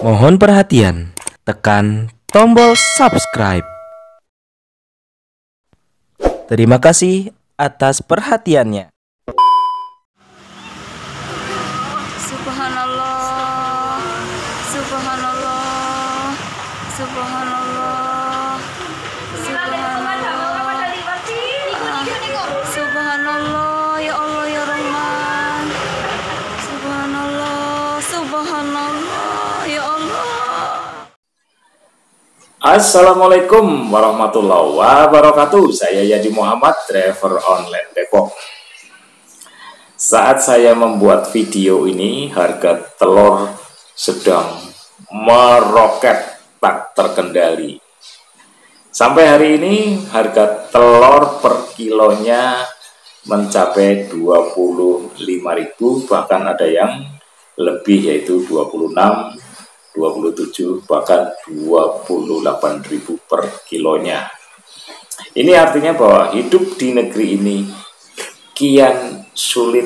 Mohon perhatian, tekan tombol subscribe. Terima kasih atas perhatiannya. Subhanallah, subhanallah, subhanallah, subhanallah, subhanallah, ya Allah ya Rahman, subhanallah, subhanallah, ya Allah. Assalamualaikum warahmatullahi wabarakatuh. Saya Yadi Muhammad, driver online Depok. Saat saya membuat video ini, harga telur sedang meroket tak terkendali. Sampai hari ini harga telur per kilonya mencapai 25.000, bahkan ada yang lebih, yaitu 26, 27, bahkan 28.000 per kilonya. Ini artinya bahwa hidup di negeri ini kian sulit.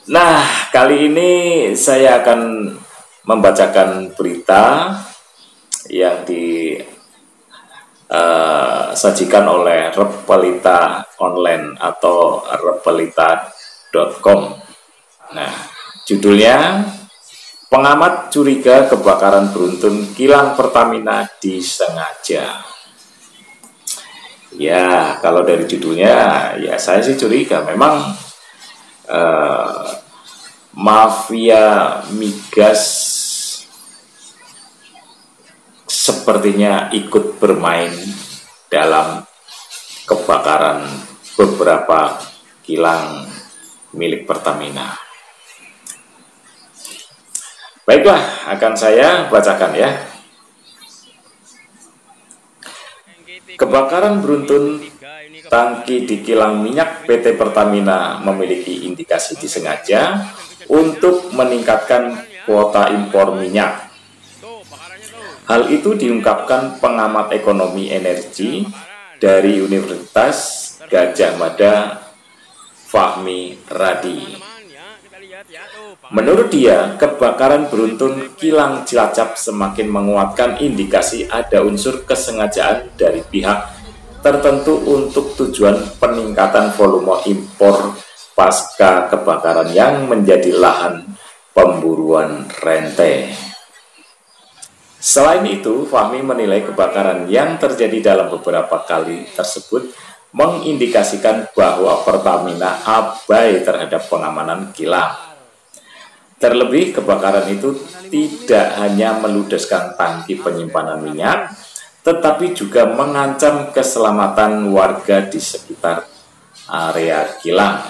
Nah, kali ini saya akan membacakan berita yang disajikan oleh Repelita Online atau repelita.com. Nah, judulnya: pengamat curiga kebakaran beruntun kilang Pertamina disengaja. Ya, kalau dari judulnya, ya saya sih curiga. Memang mafia migas sepertinya ikut bermain dalam kebakaran beberapa kilang milik Pertamina. Baiklah, akan saya bacakan ya. Kebakaran beruntun tangki di kilang minyak PT Pertamina memiliki indikasi disengaja untuk meningkatkan kuota impor minyak. Hal itu diungkapkan pengamat ekonomi energi dari Universitas Gadjah Mada, Fahmi Radi. Menurut dia, kebakaran beruntun kilang Cilacap semakin menguatkan indikasi ada unsur kesengajaan dari pihak tertentu untuk tujuan peningkatan volume impor pasca kebakaran yang menjadi lahan pemburuan rente. Selain itu, Fahmi menilai kebakaran yang terjadi dalam beberapa kali tersebut mengindikasikan bahwa Pertamina abai terhadap pengamanan kilang. Terlebih, kebakaran itu tidak hanya meludeskan tangki penyimpanan minyak, tetapi juga mengancam keselamatan warga di sekitar area kilang.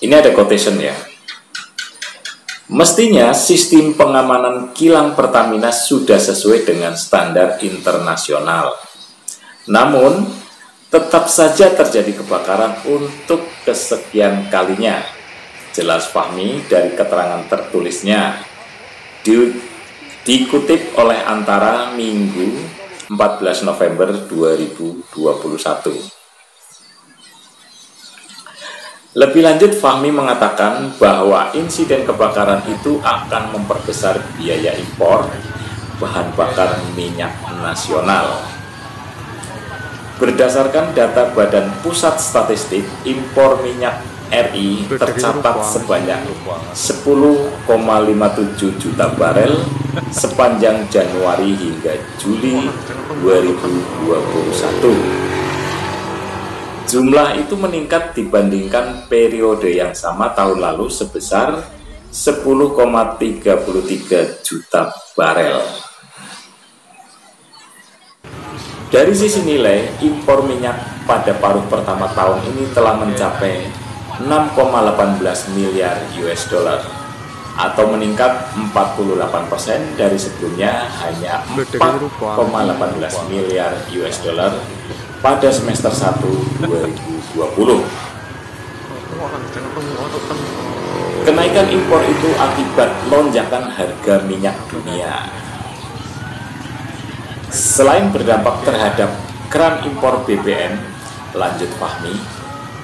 Ini ada quotation ya. Mestinya sistem pengamanan kilang Pertamina sudah sesuai dengan standar internasional. Namun, tetap saja terjadi kebakaran untuk kesekian kalinya. Jelas Fahmi dari keterangan tertulisnya. Dikutip oleh Antara Minggu 14 November 2021. Lebih lanjut, Fahmi mengatakan bahwa insiden kebakaran itu akan memperbesar biaya impor bahan bakar minyak nasional. Berdasarkan data Badan Pusat Statistik, impor minyak RI tercatat sebanyak 10,57 juta barel sepanjang Januari hingga Juli 2021. Jumlah itu meningkat dibandingkan periode yang sama tahun lalu sebesar 10,33 juta barel. Dari sisi nilai, impor minyak pada paruh pertama tahun ini telah mencapai 6,18 miliar US dollar atau meningkat 48% dari sebelumnya hanya 4,18 miliar US dollar pada semester 1 2020. Kenaikan impor itu akibat lonjakan harga minyak dunia. Selain berdampak terhadap keran impor BBM, Lanjut Fahmi,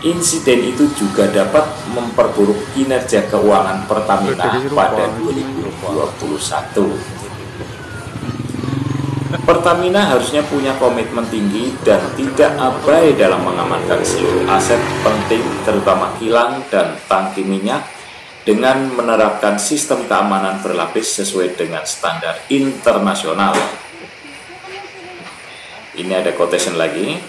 insiden itu juga dapat memperburuk kinerja keuangan Pertamina pada 2021. Pertamina harusnya punya komitmen tinggi dan tidak abai dalam mengamankan seluruh aset penting terutama kilang dan tangki minyak dengan menerapkan sistem keamanan berlapis sesuai dengan standar internasional. Ini ada quotation lagi.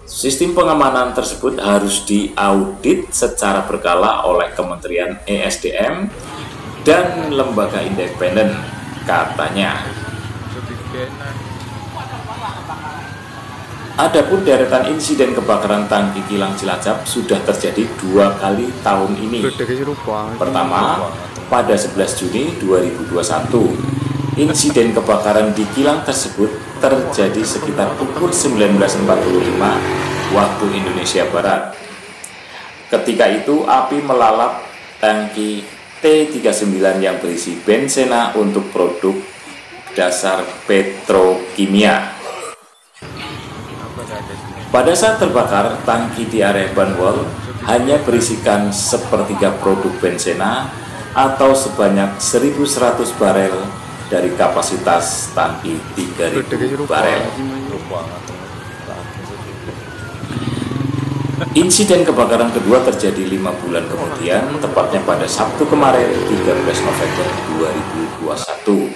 Sistem pengamanan tersebut harus diaudit secara berkala oleh Kementerian ESDM dan lembaga independen, katanya. Adapun deretan insiden kebakaran tangki kilang Cilacap sudah terjadi 2 kali tahun ini. Pertama, pada 11 Juni 2021, insiden kebakaran di kilang tersebut terjadi sekitar pukul 19.45 waktu Indonesia Barat. Ketika itu api melalap tangki T39 yang berisi benzena untuk produk dasar petrokimia. Pada saat terbakar, tangki di area Banwol hanya berisikan sepertiga produk benzena atau sebanyak 1.100 barel dari kapasitas tangki 3.000 barel. Insiden kebakaran kedua terjadi 5 bulan kemudian, tepatnya pada Sabtu kemarin 13 November 2021.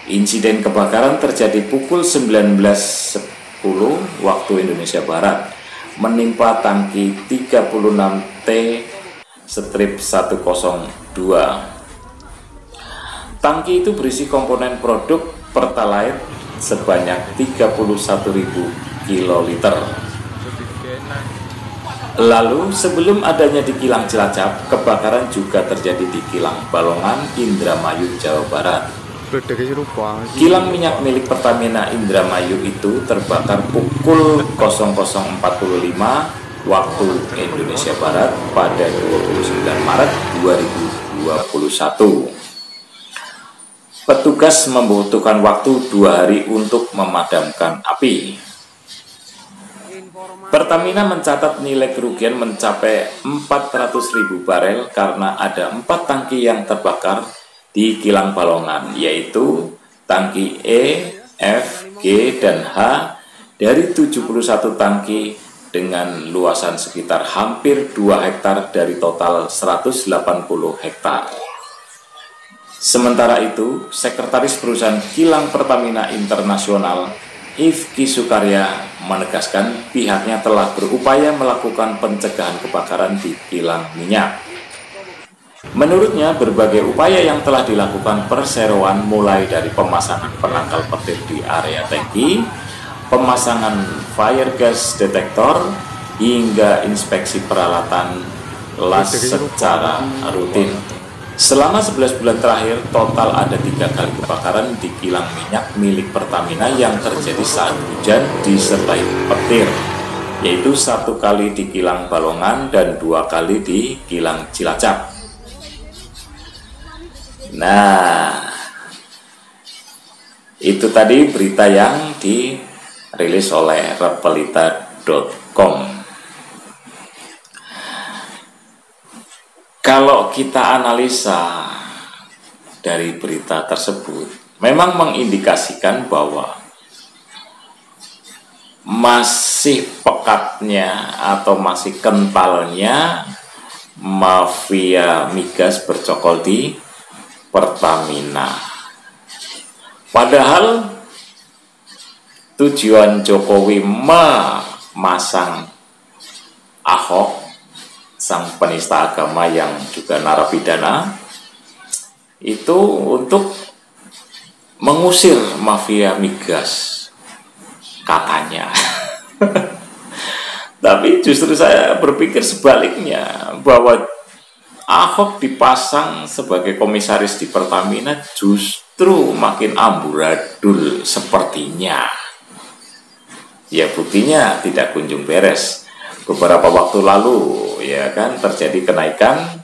Insiden kebakaran terjadi pukul 19.10 waktu Indonesia Barat, menimpa tangki 36T-102. Tangki itu berisi komponen produk Pertalite sebanyak 31.000 kiloliter. Lalu sebelum adanya di kilang Cilacap, kebakaran juga terjadi di kilang Balongan, Indramayu, Jawa Barat. Kilang minyak milik Pertamina Indramayu itu terbakar pukul 00.45 waktu Indonesia Barat pada 29 Maret 2021. Petugas membutuhkan waktu 2 hari untuk memadamkan api. Pertamina mencatat nilai kerugian mencapai 400.000 barel karena ada 4 tangki yang terbakar di kilang Balongan, yaitu tangki E, F, G, dan H dari 71 tangki dengan luasan sekitar hampir 2 hektar dari total 180 hektar. Sementara itu, Sekretaris Perusahaan Kilang Pertamina Internasional, Ifki Sukarya, menegaskan pihaknya telah berupaya melakukan pencegahan kebakaran di kilang minyak. Menurutnya, berbagai upaya yang telah dilakukan perseroan mulai dari pemasangan penangkal petir di area tangki, pemasangan fire gas detector, hingga inspeksi peralatan las secara rutin. Selama 11 bulan terakhir, total ada 3 kali kebakaran di kilang minyak milik Pertamina yang terjadi saat hujan disertai petir, yaitu 1 kali di kilang Balongan dan 2 kali di kilang Cilacap. Nah, itu tadi berita yang dirilis oleh repelita.com. Kalau kita analisa dari berita tersebut, memang mengindikasikan bahwa masih pekatnya atau masih kentalnya mafia migas bercokol di Pertamina. Padahal tujuan Jokowi memasang Ahok, sang penista agama yang juga narapidana, itu untuk mengusir mafia migas, katanya. Tapi justru saya berpikir sebaliknya, bahwa Ahok dipasang sebagai komisaris di Pertamina justru makin amburadul sepertinya. Ya, buktinya tidak kunjung beres. Beberapa waktu lalu ya kan terjadi kenaikan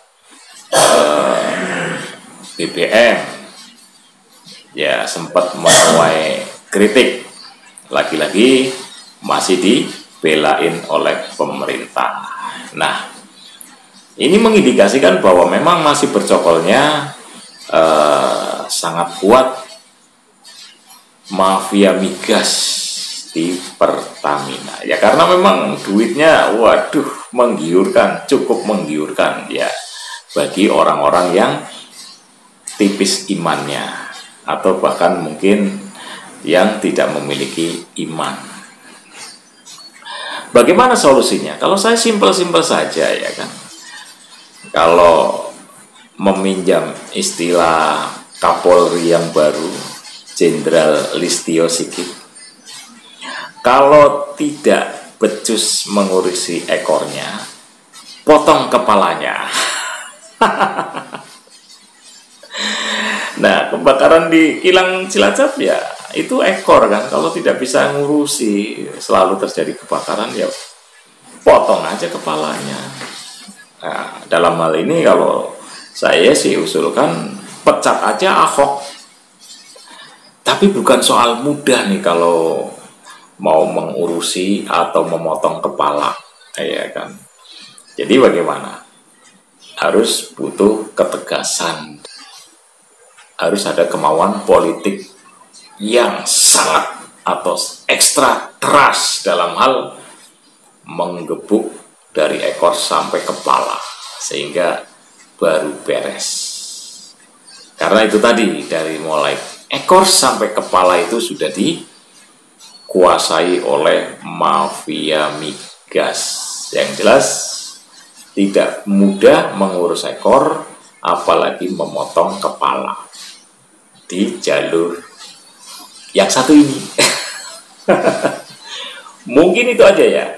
BBM. Ya, sempat menuai kritik. Lagi-lagi masih di dibelain oleh pemerintah. Nah, ini mengindikasikan bahwa memang masih bercokolnya sangat kuat mafia migas di Pertamina. Ya karena memang duitnya waduh menggiurkan, cukup menggiurkan ya bagi orang-orang yang tipis imannya atau bahkan mungkin yang tidak memiliki iman. Bagaimana solusinya? Kalau saya simpel-simpel saja ya kan. Kalau meminjam istilah Kapolri yang baru, Jenderal Listio Sigit, kalau tidak becus mengurusi ekornya, potong kepalanya. Nah, kebakaran di kilang Cilacap ya itu ekor kan. Kalau tidak bisa ngurusi, selalu terjadi kebakaran ya potong aja kepalanya. Nah, dalam hal ini kalau saya sih usulkan pecat aja Ahok. Tapi bukan soal mudah nih kalau mau mengurusi atau memotong kepala, ya kan. Jadi bagaimana? Harus butuh ketegasan. Harus ada kemauan politik yang sangat atau ekstra keras dalam hal menggebuk dari ekor sampai kepala sehingga baru beres. Karena itu tadi dari mulai ekor sampai kepala itu sudah dikuasai oleh mafia migas. Yang jelas tidak mudah mengurus ekor, apalagi memotong kepala di jalur yang satu ini. Mungkin itu aja ya.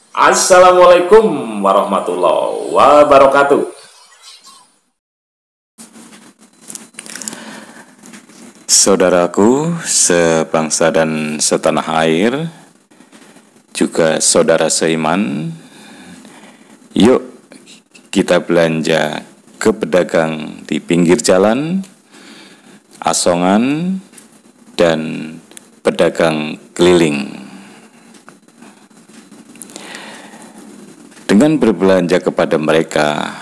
Assalamualaikum warahmatullahi wabarakatuh. Saudaraku sebangsa dan setanah air, juga saudara seiman, yuk kita belanja ke pedagang di pinggir jalan, asongan, dan pedagang keliling. Dengan berbelanja kepada mereka,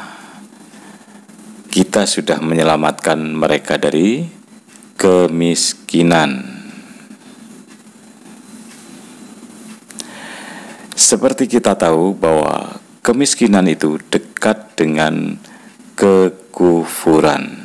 kita sudah menyelamatkan mereka dari kemiskinan. Seperti kita tahu bahwa kemiskinan itu dekat dengan kekufuran.